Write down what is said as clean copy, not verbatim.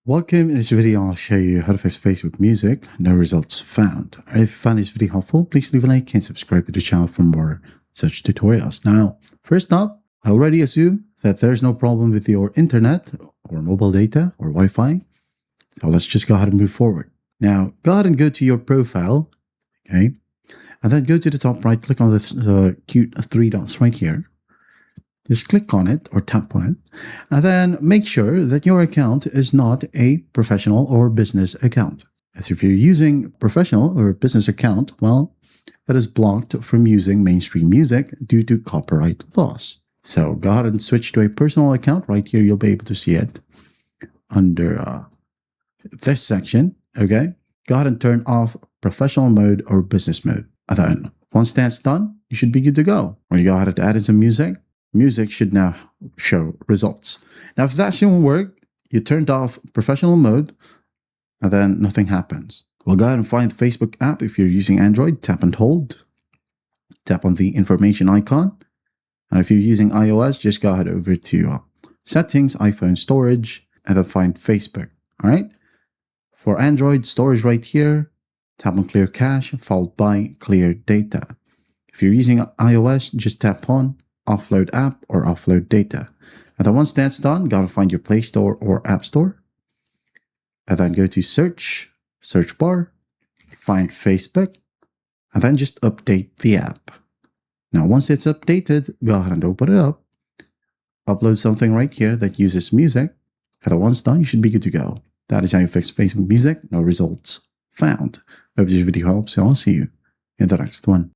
Welcome. In this video, I'll show you how to fix Facebook Music. No results found. If you found this video helpful, please leave a like and subscribe to the channel for more such tutorials. Now, first up, I already assume that there's no problem with your internet or mobile data or Wi-Fi. So let's just go ahead and move forward. Now, go ahead and go to your profile, okay? And then go to the top right, click on the cute three dots right here. Just click on it or tap on it, and then make sure that your account is not a professional or business account. As if you're using professional or business account, well, that is blocked from using mainstream music due to copyright laws. So go ahead and switch to a personal account. Right here, you'll be able to see it under this section, okay? Go ahead and turn off professional mode or business mode. And then once that's done, you should be good to go. When you go ahead and add in some music should now show results. Now, if that shouldn't work, you turned off professional mode and then nothing happens. We'll go ahead and find the Facebook app. If you're using Android, tap and hold. Tap on the information icon. And if you're using iOS, just go ahead over to settings, iPhone storage, and then find Facebook. All right. For Android, storage right here, tap on clear cache, followed by clear data. If you're using iOS, just tap on offload app or offload data. And then once that's done, gotta find your Play Store or App Store. And then go to search bar, find Facebook, and then just update the app. Now, once it's updated, go ahead and open it up. Upload something right here that uses music. And then once done, you should be good to go. That is how you fix Facebook Music. No results found. Hope this video helps, and I'll see you in the next one.